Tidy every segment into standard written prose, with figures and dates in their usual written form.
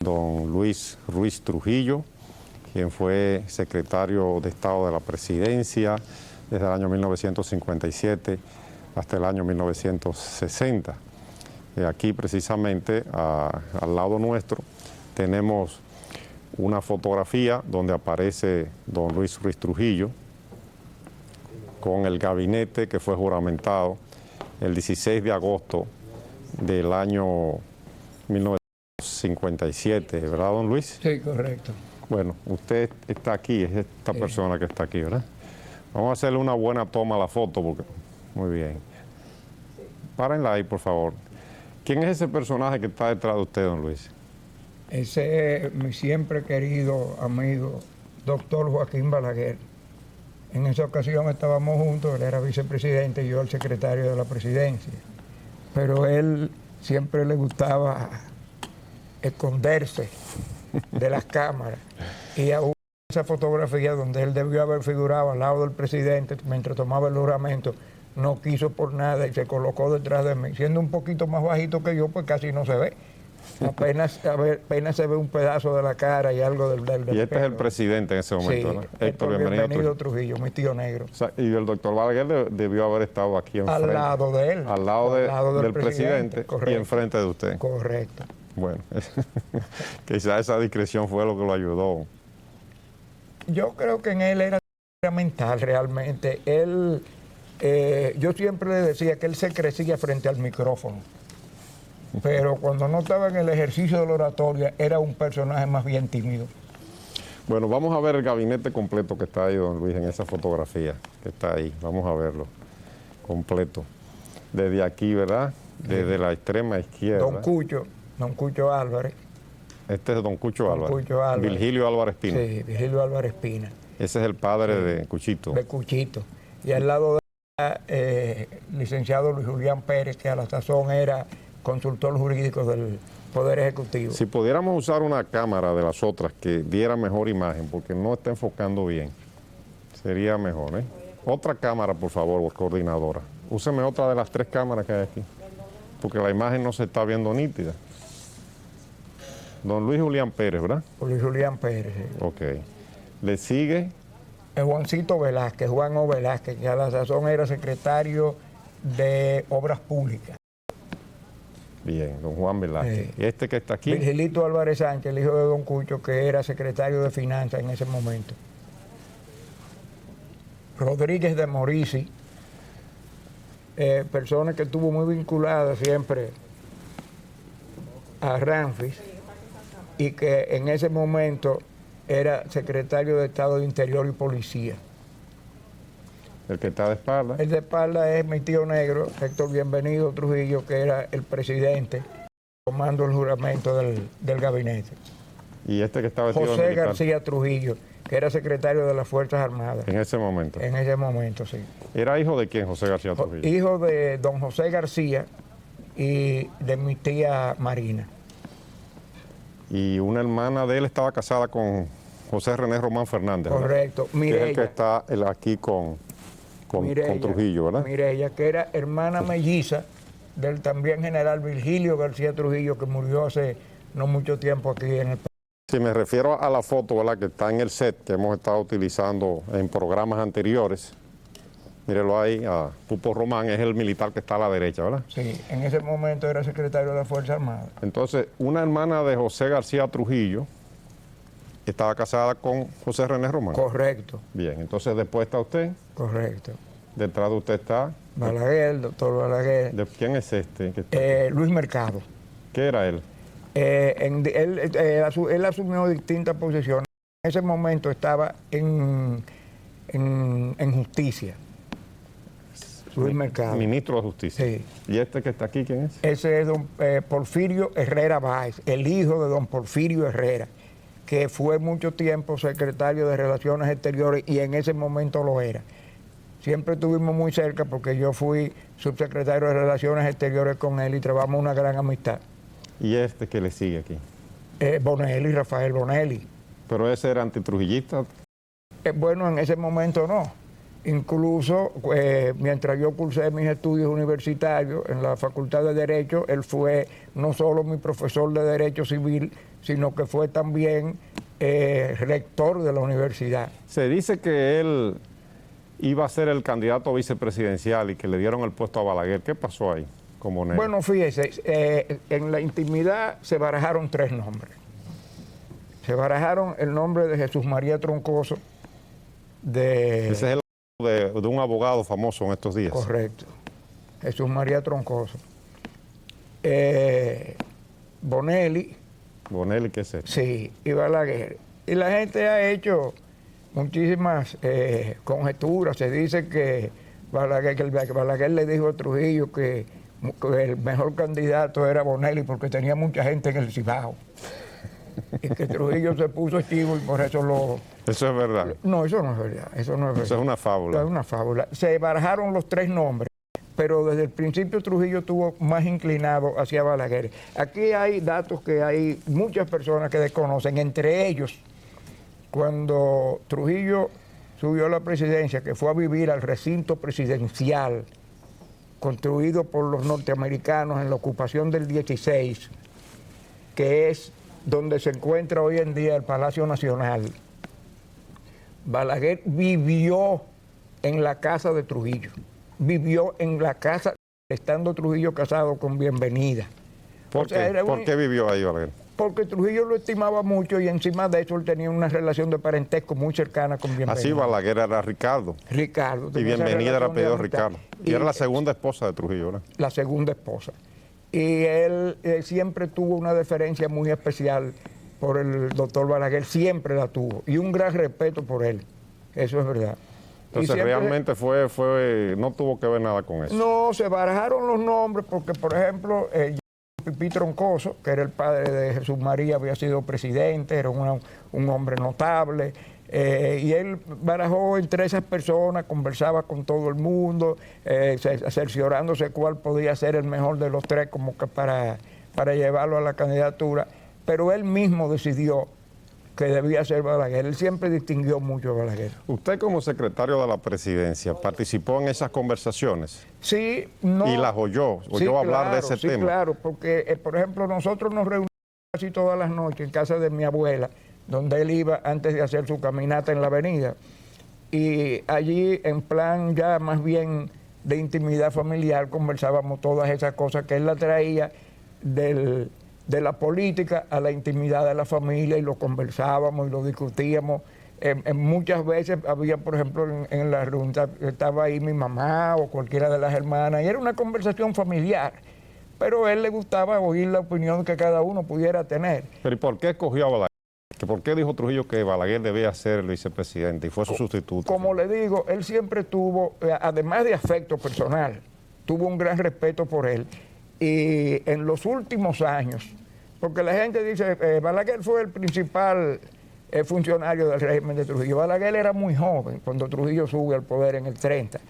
don Luis Ruiz Trujillo, quien fue secretario de Estado de la Presidencia desde el año 1957 hasta el año 1960. Aquí precisamente al lado nuestro tenemos una fotografía donde aparece don Luis Ruiz Trujillo con el gabinete que fue juramentado el 16 de agosto del año 1957, ¿verdad, don Luis? Sí, correcto. Bueno, usted está aquí, es esta persona que está aquí, ¿verdad? Vamos a hacerle una buena toma a la foto, porque... Muy bien. Párenla ahí, por favor. ¿Quién es ese personaje que está detrás de usted, don Luis? Ese es mi siempre querido amigo, doctor Joaquín Balaguer. En esa ocasión estábamos juntos, él era vicepresidente y yo el secretario de la presidencia. Pero él siempre le gustaba esconderse de las cámaras. Y aún esa fotografía donde él debió haber figurado al lado del presidente mientras tomaba el juramento, no quiso por nada y se colocó detrás de mí. Siendo un poquito más bajito que yo, pues casi no se ve. Apenas se ve un pedazo de la cara y algo del Y este pelo. es el presidente en ese momento, Sí, ¿no? Héctor Bienvenido Trujillo, mi tío negro. O sea, y el doctor Balaguer debió haber estado aquí enfrente. Al lado de él. Al lado del presidente correcto, y enfrente de usted. Correcto. Bueno, quizás esa discreción fue lo que lo ayudó. Yo creo que en él era mental realmente. Él, yo siempre le decía que él se crecía frente al micrófono. Pero cuando no estaba en el ejercicio de la oratoria, era un personaje más bien tímido. Bueno, vamos a ver el gabinete completo que está ahí, don Luis, en esa fotografía que está ahí. Vamos a verlo completo. Desde aquí, ¿verdad? Desde la extrema izquierda. Don Cucho Álvarez. Este es don Cucho Álvarez. Cucho Álvarez. Virgilio Álvarez Espina. Sí, Virgilio Álvarez Espina. Ese es el padre de Cuchito. De Cuchito. Y al lado de licenciado Luis Julián Pérez, que a la sazón era consultor jurídico del Poder Ejecutivo. Si pudiéramos usar una cámara de las otras que diera mejor imagen, porque no está enfocando bien, sería mejor, ¿eh? Otra cámara, por favor, coordinadora. Úseme otra de las 3 cámaras que hay aquí, porque la imagen no se está viendo nítida. Don Luis Julián Pérez, ¿verdad? Luis Julián Pérez. Sí. Ok. Le sigue... Juancito Velázquez, Juan O. Velázquez, que a la sazón era secretario de Obras Públicas. Bien, don Juan Velázquez. Sí. ¿Y este que está aquí? Virgilito Álvarez Sánchez, el hijo de don Cucho, que era secretario de Finanzas en ese momento. Rodríguez de Morisi, persona que estuvo muy vinculada siempre a Ramfis y que en ese momento era secretario de Estado de Interior y Policía. El que está de espalda. El de espalda es mi tío negro, Héctor Bienvenido Trujillo, que era el presidente tomando el juramento del gabinete. Y este que está vestido de José militar. García Trujillo, que era secretario de las Fuerzas Armadas. En ese momento. En ese momento, sí. ¿Era hijo de quién, José García Trujillo? Hijo de don José García y de mi tía Marina. Y una hermana de él estaba casada con José René Román Fernández, ¿verdad? Correcto. Que es el que está aquí con Trujillo, ¿verdad? Mireya, que era hermana melliza del también general Virgilio García Trujillo, que murió hace no mucho tiempo aquí en el país. Si me refiero a la foto, ¿verdad?, que está en el set que hemos estado utilizando en programas anteriores, mírelo ahí, a Pupo Román, es el militar que está a la derecha, ¿verdad? Sí, en ese momento era secretario de la Fuerza Armada. Entonces, una hermana de José García Trujillo estaba casada con José René Román. Correcto. Bien, entonces después está usted. Correcto. Detrás de usted está... Balaguer, doctor Balaguer. ¿Quién es este? Que está Luis Mercado. ¿Qué era él? Él asumió distintas posiciones. En ese momento estaba en justicia. Luis Mercado. Ministro de Justicia. Sí. ¿Y este que está aquí, quién es? Ese es don Porfirio Herrera Báez, el hijo de don Porfirio Herrera, que fue mucho tiempo secretario de Relaciones Exteriores y en ese momento lo era. Siempre estuvimos muy cerca porque yo fui subsecretario de Relaciones Exteriores con él y trabajamos una gran amistad. ¿Y este que le sigue aquí? Bonelli, Rafael Bonelli. ¿Pero ese era antitrujillista? Bueno, en ese momento no. Incluso mientras yo cursé mis estudios universitarios en la Facultad de Derecho, él fue no solo mi profesor de Derecho Civil, sino que fue también rector de la universidad. Se dice que él iba a ser el candidato vicepresidencial y que le dieron el puesto a Balaguer. ¿Qué pasó ahí con Bonelli? Bueno, fíjese, en la intimidad se barajaron 3 nombres. Se barajaron el nombre de Jesús María Troncoso, Ese es el de un abogado famoso en estos días. Correcto, Jesús María Troncoso. Bonelli. Bonelli, ¿qué es eso? Sí, y Balaguer. Y la gente ha hecho muchísimas conjeturas. Se dice que Balaguer le dijo a Trujillo que el mejor candidato era Bonelli porque tenía mucha gente en el Cibao. Y que Trujillo se puso chivo y por eso lo... Eso es verdad. No, eso no es verdad. Eso no es verdad. Eso es una fábula. Es una fábula. Se barajaron los 3 nombres, pero desde el principio Trujillo estuvo más inclinado hacia Balaguer. Aquí hay datos que hay muchas personas que desconocen, entre ellos, cuando Trujillo subió a la presidencia, que fue a vivir al recinto presidencial construido por los norteamericanos en la ocupación del 16, que es donde se encuentra hoy en día el Palacio Nacional. Balaguer vivió en la casa de Trujillo, vivió en la casa, estando Trujillo casado con Bienvenida. ¿Por qué vivió ahí, Balaguer? Porque Trujillo lo estimaba mucho y encima de eso él tenía una relación de parentesco muy cercana con Bienvenida. Así Balaguer era Ricardo. Ricardo. Y Bienvenida era apellido Ricardo. Y era la segunda esposa de Trujillo, ¿verdad? La segunda esposa. Y él siempre tuvo una deferencia muy especial por el doctor Balaguer, siempre la tuvo, y un gran respeto por él, eso es verdad. Entonces realmente no tuvo que ver nada con eso. No, se barajaron los nombres porque, por ejemplo, Pipí Troncoso, que era el padre de Jesús María, había sido presidente, era un hombre notable, y él barajó entre esas personas, conversaba con todo el mundo, cerciorándose cuál podía ser el mejor de los 3 como que para llevarlo a la candidatura, pero él mismo decidió que debía ser Balaguer. Él siempre distinguió mucho a Balaguer. ¿Usted como secretario de la presidencia participó en esas conversaciones? Sí, no. ¿Y las oyó hablar de ese tema? Sí, claro, porque, por ejemplo, nosotros nos reunimos casi todas las noches en casa de mi abuela, donde él iba antes de hacer su caminata en la avenida. Y allí, en plan ya más bien de intimidad familiar, conversábamos todas esas cosas que él la traía de la política a la intimidad de la familia y lo conversábamos y lo discutíamos. Muchas veces había, por ejemplo, en la reunión estaba ahí mi mamá o cualquiera de las hermanas y era una conversación familiar, pero a él le gustaba oír la opinión que cada uno pudiera tener. ¿Pero y por qué escogió a Balaguer? ¿Por qué dijo Trujillo que Balaguer debía ser el vicepresidente y fue su sustituto? Como le digo, él siempre tuvo, además de afecto personal, tuvo un gran respeto por él. Y en los últimos años, porque la gente dice, Balaguer fue el principal funcionario del régimen de Trujillo. Balaguer era muy joven cuando Trujillo sube al poder en el 30.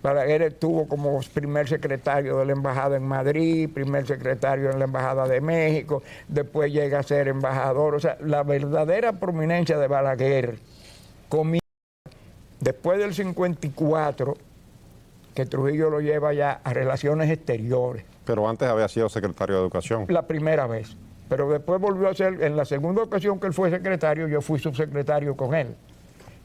Balaguer estuvo como primer secretario de la embajada en Madrid, primer secretario en la embajada de México, después llega a ser embajador. O sea, la verdadera prominencia de Balaguer comienza después del 54, que Trujillo lo lleva ya a Relaciones Exteriores. Pero antes había sido secretario de Educación. La primera vez. Pero después volvió a ser, en la segunda ocasión que él fue secretario, yo fui subsecretario con él.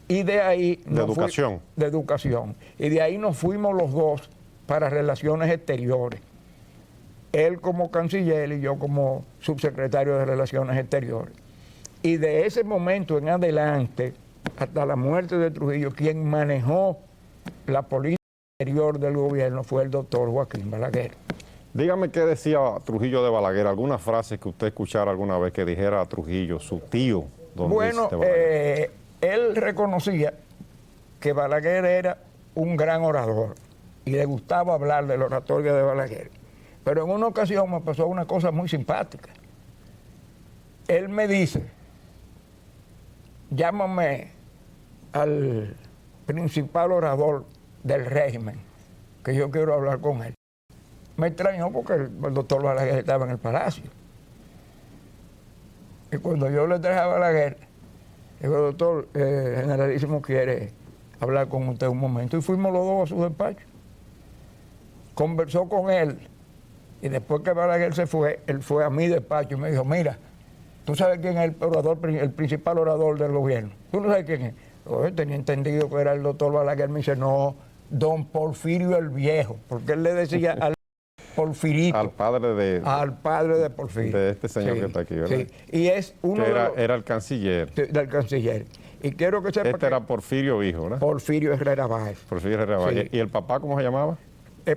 Y de ahí... ¿De Educación? De Educación. Y de ahí nos fuimos los dos para Relaciones Exteriores. Él como canciller y yo como subsecretario de Relaciones Exteriores. Y de ese momento en adelante, hasta la muerte de Trujillo, quien manejó la política exterior del gobierno fue el doctor Joaquín Balaguer. Dígame qué decía Trujillo de Balaguer, algunas frases que usted escuchara alguna vez que dijera a Trujillo, su tío, don Luis de Balaguer. Él reconocía que Balaguer era un gran orador y le gustaba hablar de la oratoria de Balaguer. Pero en una ocasión me pasó una cosa muy simpática. Él me dice, llámame al principal orador del régimen, que yo quiero hablar con él. Me extrañó porque el doctor Balaguer estaba en el palacio. Y cuando yo le traje a Balaguer, digo, doctor, el generalísimo quiere hablar con usted un momento. Y fuimos los dos a su despacho. Conversó con él. Y después que Balaguer se fue, él fue a mi despacho y me dijo, mira, ¿Tú sabes quién es el principal orador del gobierno? ¿Tú no sabes quién es? Yo tenía entendido que era el doctor Balaguer. Me dice, no, don Porfirio el Viejo, porque él le decía al Porfirito. Al padre de Porfirio. De este señor que está aquí, ¿verdad? Sí, y es uno era el canciller. Del canciller. Y quiero que sepa Este era Porfirio Hijo, ¿verdad? Porfirio Herrera Báez. Porfirio Herrera Báez. Sí. ¿Y el papá cómo se llamaba?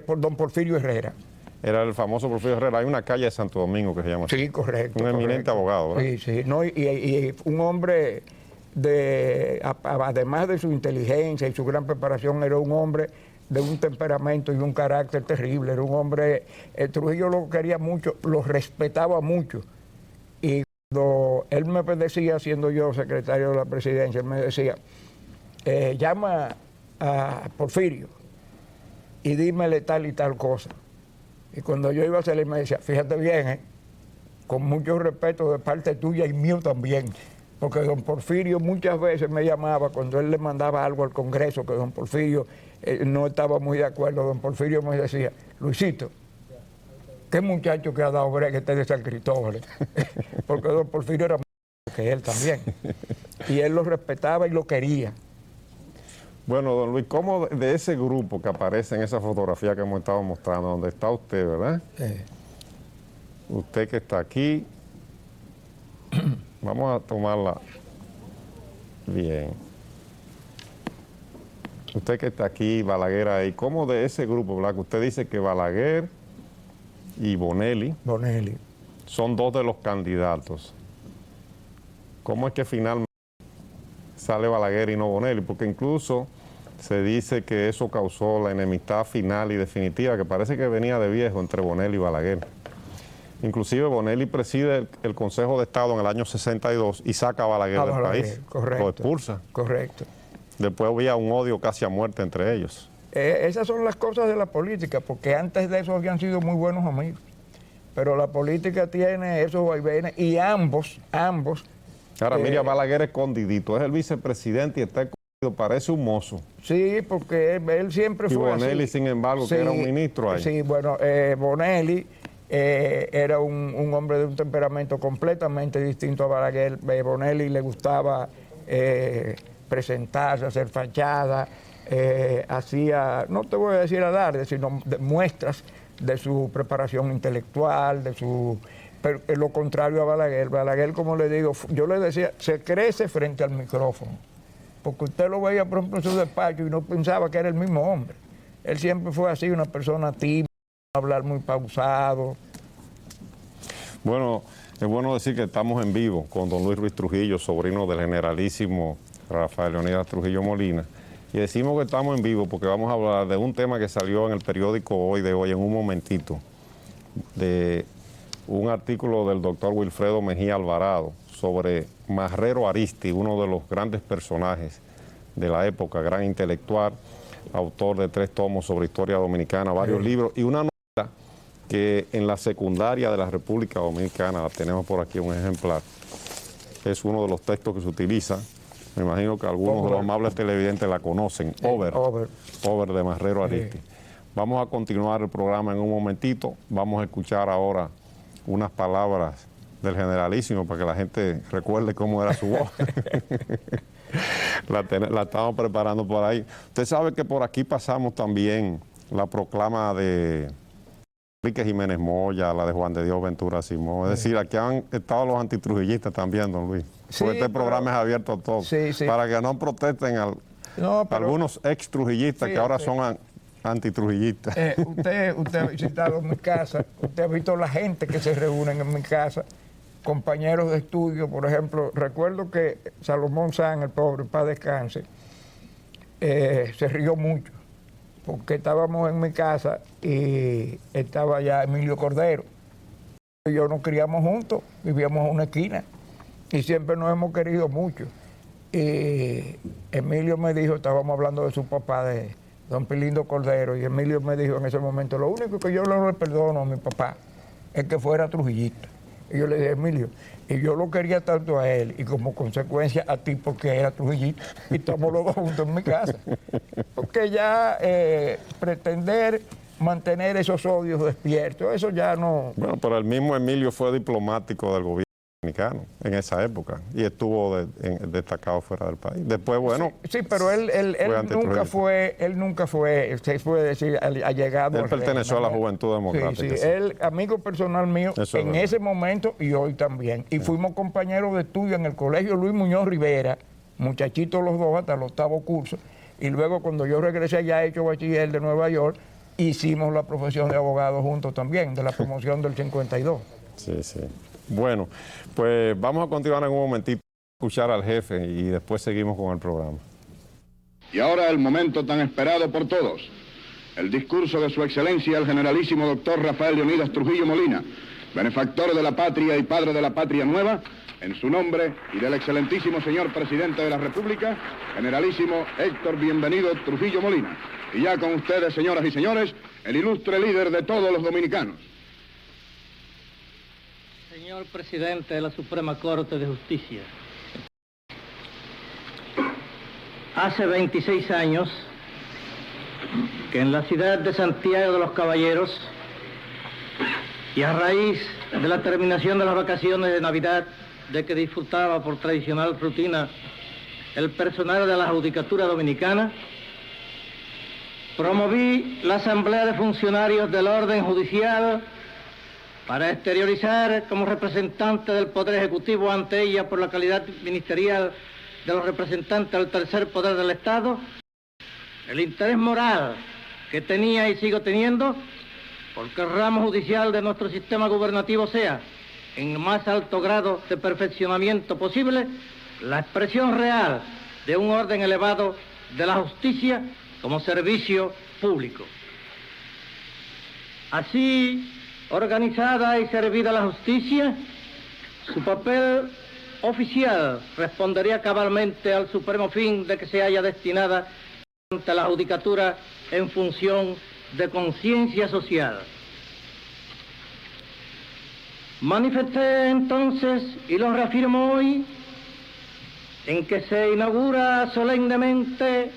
Por don Porfirio Herrera. Era el famoso Porfirio Herrera. Hay una calle de Santo Domingo que se llama así. Sí, correcto. Un eminente abogado, ¿verdad? Sí, sí. No, y un hombre además de su inteligencia y su gran preparación, era un hombre de un temperamento y un carácter terrible. Era un hombre, Trujillo lo quería mucho, lo respetaba mucho. Y cuando él me decía, siendo yo secretario de la presidencia, él me decía, llama a Porfirio y dímele tal y tal cosa. Y cuando yo iba a salir me decía, fíjate bien, con mucho respeto de parte tuya y mío también, porque don Porfirio muchas veces me llamaba cuando él le mandaba algo al Congreso, que don Porfirio no estaba muy de acuerdo. Don Porfirio me decía, Luisito, qué muchacho que ha dado brega este de San Cristóbal, porque don Porfirio era más que él también, y él lo respetaba y lo quería. Bueno, don Luis, ¿cómo de ese grupo que aparece en esa fotografía que hemos estado mostrando, donde está usted, ¿verdad? Usted que está aquí, vamos a tomarla bien. Usted que está aquí, Balaguer ahí, ¿cómo de ese grupo, verdad? Que usted dice que Balaguer y Bonelli son dos de los candidatos. ¿Cómo es que finalmente sale Balaguer y no Bonelli? Porque incluso se dice que eso causó la enemistad final y definitiva, que parece que venía de viejo entre Bonelli y Balaguer. Inclusive Bonelli preside el Consejo de Estado en el año 62 y saca a Balaguer del país. Correcto. Lo expulsa. Correcto. Después había un odio casi a muerte entre ellos. Esas son las cosas de la política, porque antes de eso habían sido muy buenos amigos. Pero la política tiene esos vaivenes y ambos. Ahora, mira, Balaguer escondidito, es el vicepresidente y está escondido, parece un mozo. Sí, porque él siempre fue así. Y Bonelli, sin embargo, que era un ministro ahí. Sí, bueno, Bonelli era un hombre de un temperamento completamente distinto a Balaguer. Bonelli le gustaba presentarse, hacer fachada, hacía, no te voy a decir alarde, sino muestras de su preparación intelectual, pero lo contrario a Balaguer. Balaguer, como le digo, yo le decía, se crece frente al micrófono, porque usted lo veía, por ejemplo, en su despacho y no pensaba que era el mismo hombre. Él siempre fue así, una persona tímida, hablar muy pausado. Bueno, es bueno decir que estamos en vivo con don Luis Ruiz Trujillo, sobrino del generalísimo Rafael Leonidas Trujillo Molina. Y decimos que estamos en vivo porque vamos a hablar de un tema que salió en el periódico Hoy de hoy, en un momentito, de un artículo del doctor Wilfredo Mejía Alvarado sobre Marrero Aristi, uno de los grandes personajes de la época, gran intelectual, autor de 3 tomos sobre historia dominicana, varios libros, y una novela que en la secundaria de la República Dominicana, la tenemos por aquí un ejemplar, es uno de los textos que se utiliza. Me imagino que algunos de los amables televidentes la conocen, Over de Marrero Aristi. Vamos a continuar el programa en un momentito, vamos a escuchar ahora unas palabras del generalísimo para que la gente recuerde cómo era su voz. La estamos preparando por ahí. Usted sabe que por aquí pasamos también la proclama de Enrique Jiménez Moya, la de Juan de Dios Ventura Simón. Es decir, aquí han estado los antitrujillistas también, don Luis. Sí, porque este programa es abierto a todos. Sí. Para que no protesten algunos ex-trujillistas que ahora son antitrujillistas. Usted ha visitado mi casa, usted ha visto la gente que se reúnen en mi casa, compañeros de estudio, por ejemplo. Recuerdo que Salomón San, el pobre, para descanse, se rió mucho, porque estábamos en mi casa y estaba ya Emilio Cordero. Y yo nos criamos juntos, vivíamos en una esquina y siempre nos hemos querido mucho. Y Emilio me dijo, estábamos hablando de su papá, de don Pilindo Cordero, y Emilio me dijo en ese momento, lo único que yo no le perdono a mi papá es que fuera trujillista. Y yo le dije, Emilio, y yo lo quería tanto a él y como consecuencia a ti porque era trujillista, y estamos los dos juntos en mi casa. Porque ya pretender mantener esos odios despiertos, eso ya no... Bueno, pero el mismo Emilio fue diplomático del gobierno dominicano en esa época y estuvo destacado fuera del país. Después, bueno... Sí, pero él nunca fue, se puede decir, allegado. Él perteneció a la Juventud Democrática. Sí, él, amigo personal mío, en ese momento y hoy también. Y fuimos compañeros de estudio en el Colegio Luis Muñoz Rivera, muchachitos los dos hasta el 8º curso. Y luego cuando yo regresé allá hecho bachiller de Nueva York, hicimos la profesión de abogado juntos también, de la promoción del 52. Sí, sí. Bueno, pues vamos a continuar en un momentito, escuchar al jefe y después seguimos con el programa. Y ahora el momento tan esperado por todos, el discurso de su excelencia el generalísimo doctor Rafael Leonidas Trujillo Molina, benefactor de la patria y padre de la patria nueva, en su nombre y del excelentísimo señor presidente de la República, generalísimo Héctor Bienvenido Trujillo Molina. Y ya con ustedes, señoras y señores, el ilustre líder de todos los dominicanos. Señor presidente de la Suprema Corte de Justicia, hace 26 años que en la ciudad de Santiago de los Caballeros y a raíz de la terminación de las vacaciones de Navidad de que disfrutaba por tradicional rutina el personal de la Judicatura Dominicana, promoví la Asamblea de Funcionarios del Orden Judicial para exteriorizar como representante del Poder Ejecutivo ante ella por la calidad ministerial de los representantes del tercer poder del Estado, el interés moral que tenía y sigo teniendo porque el ramo judicial de nuestro sistema gubernativo sea, en el más alto grado de perfeccionamiento posible, la expresión real de un orden elevado de la justicia como servicio público. Así, organizada y servida la justicia, su papel oficial respondería cabalmente al supremo fin de que se haya destinada ante la judicatura en función de conciencia social. Manifesté entonces, y lo reafirmo hoy, en que se inaugura solemnemente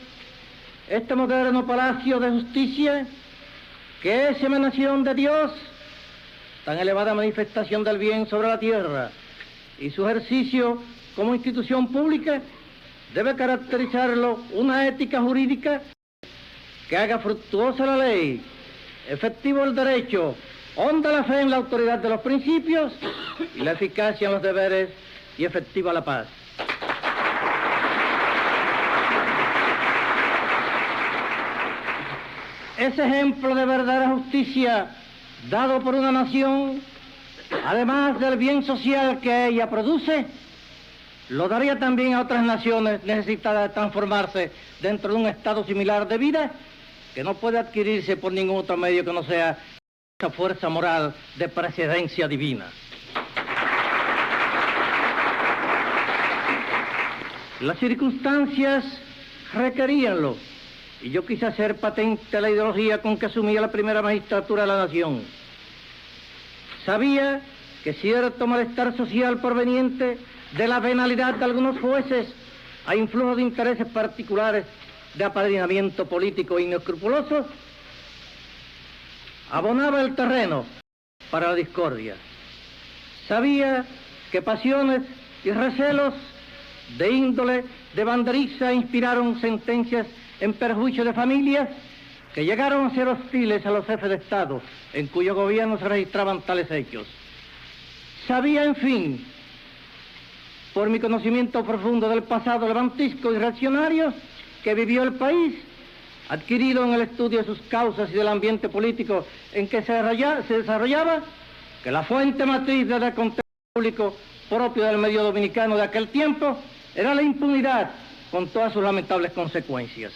este moderno Palacio de Justicia, que es emanación de Dios, tan elevada manifestación del bien sobre la tierra, y su ejercicio como institución pública debe caracterizarlo una ética jurídica que haga fructuosa la ley, efectivo el derecho, honda la fe en la autoridad de los principios y la eficacia en los deberes y efectiva la paz. Ese ejemplo de verdadera justicia dado por una nación, además del bien social que ella produce, lo daría también a otras naciones necesitadas de transformarse dentro de un estado similar de vida que no puede adquirirse por ningún otro medio que no sea esa fuerza moral de precedencia divina. Las circunstancias requeríanlo, y yo quise hacer patente la ideología con que asumía la primera magistratura de la nación. Sabía que cierto malestar social proveniente de la venalidad de algunos jueces a influjo de intereses particulares de apadrinamiento político inescrupuloso abonaba el terreno para la discordia. Sabía que pasiones y recelos de índole de banderiza inspiraron sentencias en perjuicio de familias que llegaron a ser hostiles a los jefes de Estado en cuyo gobierno se registraban tales hechos. Sabía, en fin, por mi conocimiento profundo del pasado levantisco y reaccionario que vivió el país, adquirido en el estudio de sus causas y del ambiente político en que se desarrollaba, que la fuente matriz del descontento público propio del medio dominicano de aquel tiempo era la impunidad con todas sus lamentables consecuencias.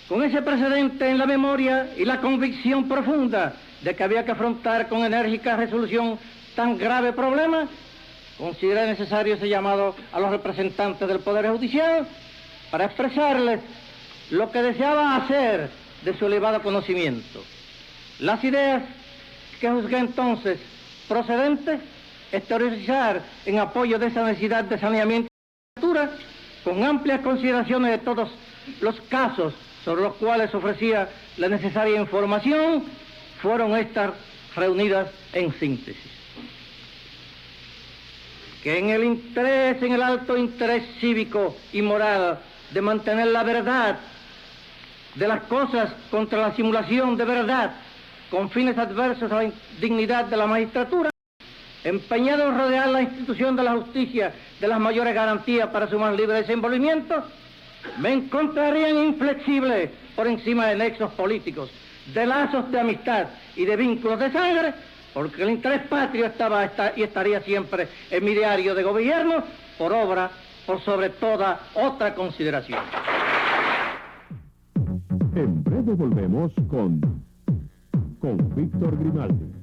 Con ese precedente en la memoria y la convicción profunda de que había que afrontar con enérgica resolución tan grave problema, consideré necesario ese llamado a los representantes del Poder Judicial para expresarles lo que deseaba hacer de su elevado conocimiento. Las ideas que juzgué entonces procedentes, exteriorizar en apoyo de esa necesidad de saneamiento con amplias consideraciones de todos los casos sobre los cuales ofrecía la necesaria información, fueron estas reunidas en síntesis. que en el alto interés cívico y moral de mantener la verdad de las cosas contra la simulación de verdad, con fines adversos a la dignidad de la magistratura, empeñado en rodear la institución de la justicia de las mayores garantías para su más libre desenvolvimiento, me encontrarían inflexible por encima de nexos políticos, de lazos de amistad y de vínculos de sangre, porque el interés patrio estaría siempre en mi diario de gobierno, por sobre toda otra consideración. En breve volvemos con Víctor Grimaldi.